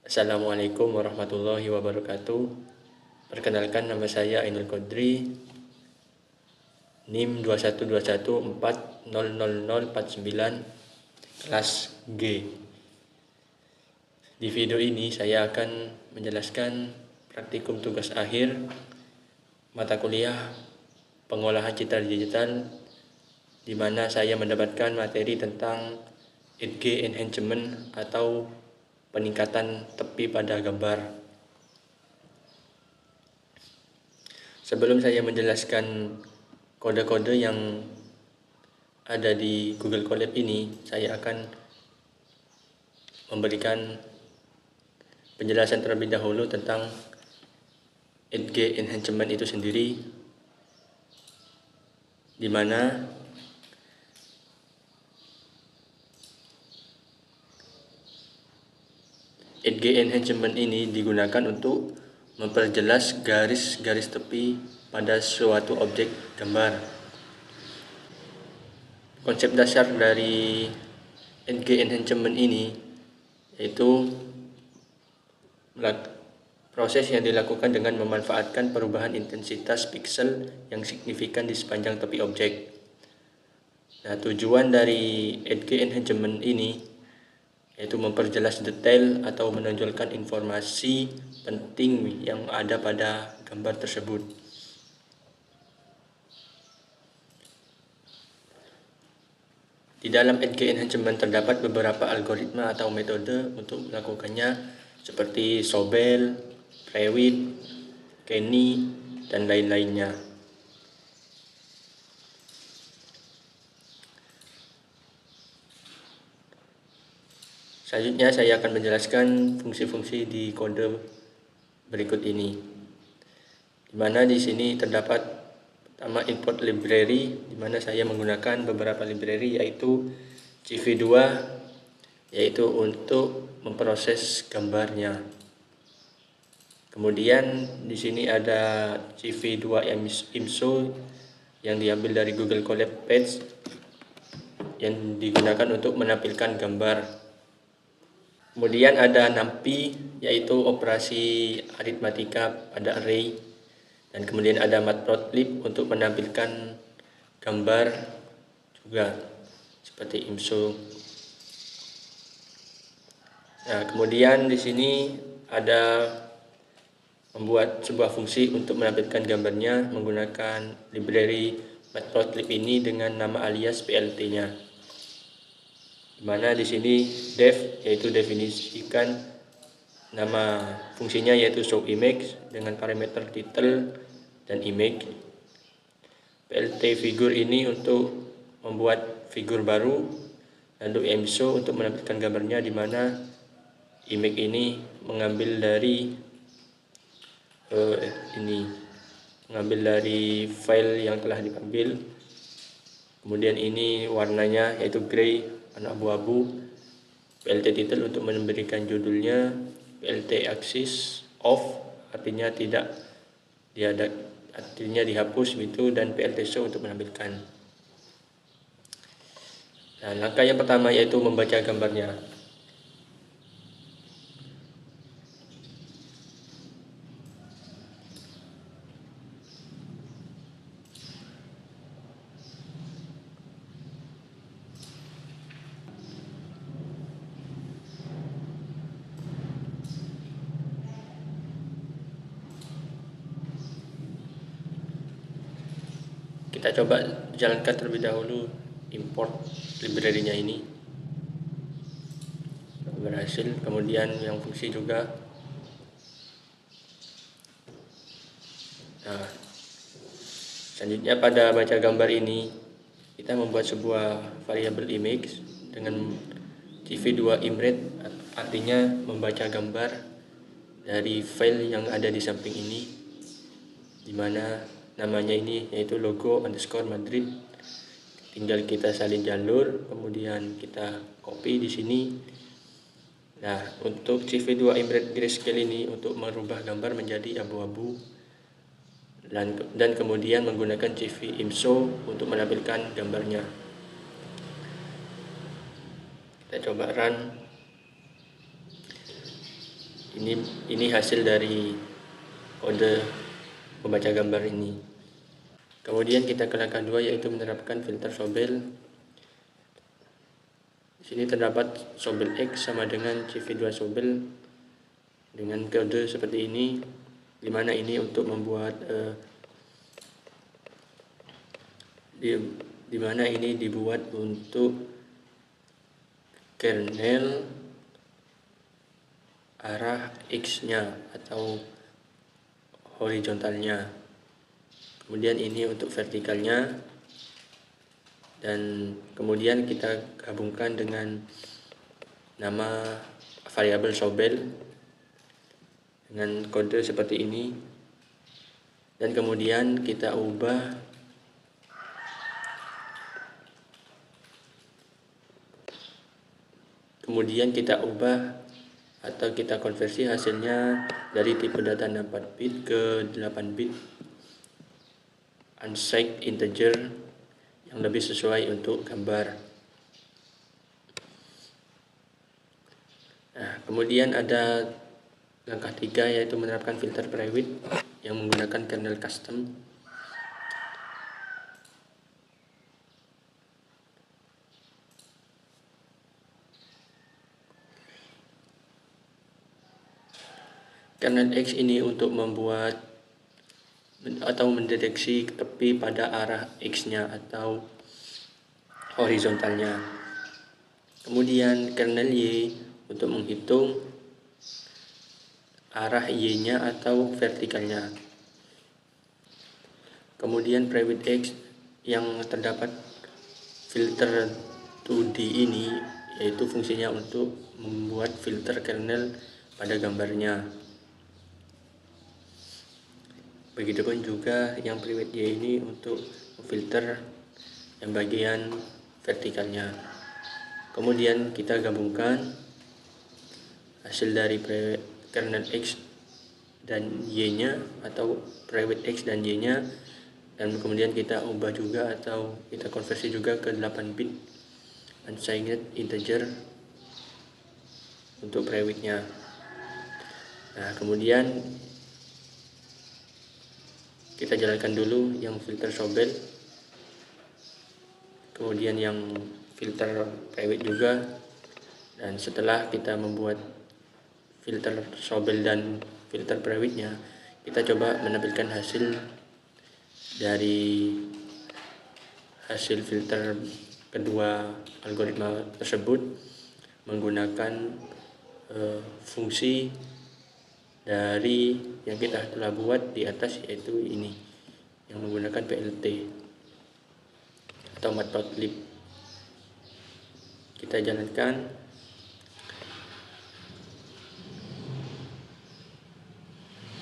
Assalamualaikum warahmatullahi wabarakatuh. Perkenalkan, nama saya Ainul Qadri, NIM 2121400049, kelas G. Di video ini saya akan menjelaskan praktikum tugas akhir mata kuliah pengolahan citra digital, di mana saya mendapatkan materi tentang edge enhancement atau peningkatan tepi pada gambar. Sebelum saya menjelaskan kode-kode yang ada di Google Colab ini, saya akan memberikan penjelasan terlebih dahulu tentang edge enhancement itu sendiri, di mana edge enhancement ini digunakan untuk memperjelas garis-garis tepi pada suatu objek gambar. Konsep dasar dari edge enhancement ini yaitu proses yang dilakukan dengan memanfaatkan perubahan intensitas piksel yang signifikan di sepanjang tepi objek. Nah, tujuan dari edge enhancement ini yaitu memperjelas detail atau menonjolkan informasi penting yang ada pada gambar tersebut. Di dalam edge enhancement terdapat beberapa algoritma atau metode untuk melakukannya, seperti Sobel, Prewitt, Kenny, dan lain-lainnya. Selanjutnya saya akan menjelaskan fungsi-fungsi di kode berikut ini. Di mana di sini terdapat pertama import library, di mana saya menggunakan beberapa library yaitu CV2 yaitu untuk memproses gambarnya. Kemudian di sini ada CV2 IMSO yang diambil dari Google Colab Page yang digunakan untuk menampilkan gambar. Kemudian ada NumPy, yaitu operasi aritmatika pada array. Dan kemudian ada Matplotlib untuk menampilkan gambar juga, seperti IMSO. Nah, kemudian di sini ada membuat sebuah fungsi untuk menampilkan gambarnya menggunakan library Matplotlib ini dengan nama alias PLT-nya. Di mana di sini def yaitu definisikan nama fungsinya yaitu show image dengan parameter title dan image. PLT figure ini untuk membuat figur baru, lalu IMSO untuk menampilkan gambarnya, di mana image ini mengambil dari file yang telah diambil. Kemudian ini warnanya yaitu gray, warna abu-abu. PLT title untuk memberikan judulnya, PLT axis off artinya artinya dihapus gitu, dan PLT show untuk menampilkan. Nah, langkah yang pertama yaitu membaca gambarnya. Kita coba jalankan terlebih dahulu import library-nya ini. Berhasil. Kemudian yang fungsi juga. Nah, selanjutnya pada baca gambar ini kita membuat sebuah variabel image dengan CV2 imret, artinya membaca gambar dari file yang ada di samping ini, di mana namanya ini yaitu logo_Madrid. Tinggal kita salin jalur, kemudian kita copy di sini. Nah, untuk CV2 imret grayscale ini untuk merubah gambar menjadi abu-abu, dan kemudian menggunakan CV IMSO untuk menampilkan gambarnya. Kita coba run. Ini hasil dari kode pembaca gambar ini. Kemudian kita ke langkah 2, yaitu menerapkan filter Sobel. Di sini terdapat Sobel X sama dengan CV2 Sobel dengan kode seperti ini, dimana ini untuk membuat dimana ini dibuat untuk kernel arah X-nya atau horizontalnya. Kemudian ini untuk vertikalnya, dan kemudian kita gabungkan dengan nama variabel Sobel dengan kode seperti ini, dan kemudian kita ubah atau kita konversi hasilnya dari tipe data 4 bit ke 8 bit unsigned integer yang lebih sesuai untuk gambar. Nah, kemudian ada langkah 3, yaitu menerapkan filter private yang menggunakan kernel custom. Kernel X ini untuk membuat atau mendeteksi tepi pada arah X-nya atau horizontalnya. Kemudian kernel Y untuk menghitung arah Y-nya atau vertikalnya. Kemudian private X yang terdapat filter 2D ini, yaitu fungsinya untuk membuat filter kernel pada gambarnya. Begitupun juga yang private Y ini untuk filter yang bagian vertikalnya. Kemudian kita gabungkan hasil dari kernel X dan Y-nya atau private X dan Y-nya, dan kemudian kita ubah juga atau kita konversi juga ke 8 bit unsigned integer untuk private-nya. Nah, kemudian kita jalankan dulu yang filter Sobel, kemudian yang filter private juga, dan setelah kita membuat filter Sobel dan filter private-nya, kita coba menampilkan hasil dari hasil filter kedua algoritma tersebut menggunakan fungsi dari yang kita telah buat di atas, yaitu ini yang menggunakan PLT atau matplotlib. Kita jalankan.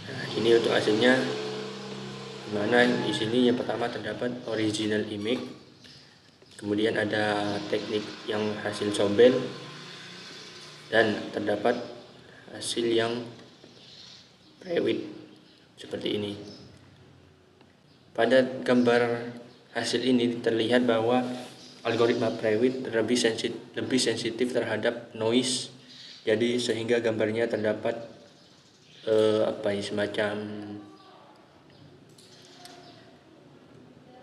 Nah, ini untuk hasilnya, dimana di sini yang pertama terdapat original image, kemudian ada teknik yang hasil Sobel, dan terdapat hasil yang private seperti ini. Pada gambar hasil ini terlihat bahwa algoritma private lebih sensitif terhadap noise, jadi sehingga gambarnya terdapat semacam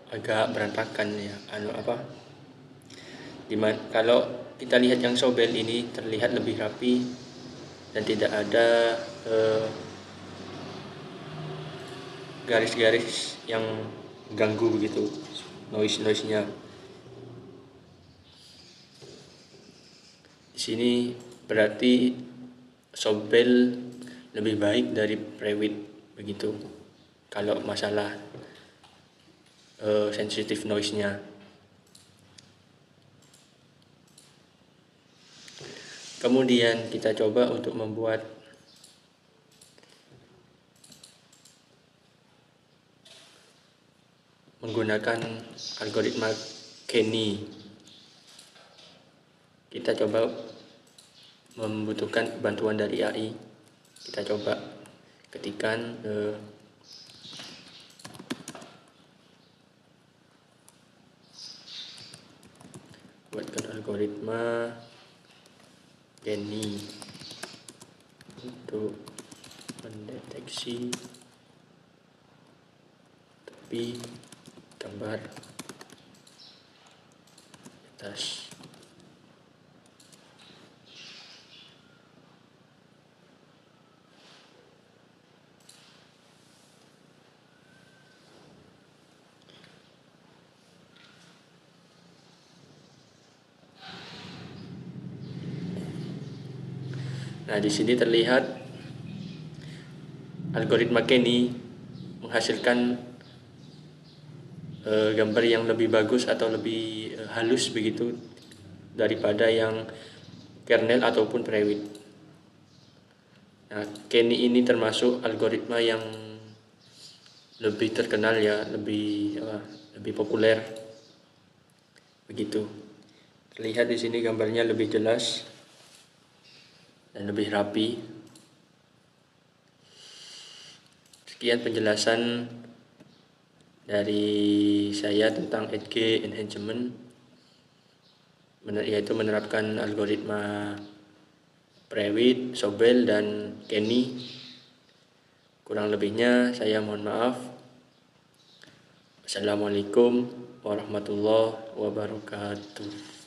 agak berantakan ya, kalau kita lihat yang Sobel ini terlihat lebih rapi dan tidak ada garis-garis yang ganggu begitu noise-nya. Di sini berarti Sobel lebih baik dari private begitu kalau masalah sensitive noise-nya. Kemudian kita coba untuk membuat menggunakan algoritma Kenny. Kita coba membutuhkan bantuan dari AI. Kita coba ketikkan buatkan algoritma Kenny. untuk mendeteksi tepi gambar atas. Nah, di sini terlihat algoritma Kenny menghasilkan gambar yang lebih bagus atau lebih halus begitu daripada yang kernel ataupun Prewit. Nah, Kenny ini termasuk algoritma yang lebih terkenal ya, lebih populer begitu. Terlihat di sini gambarnya lebih jelas dan lebih rapi. Sekian penjelasan dari saya tentang edge enhancement, yaitu menerapkan algoritma Prewit, Sobel, dan Kenny. Kurang lebihnya saya mohon maaf. Assalamualaikum warahmatullahi wabarakatuh.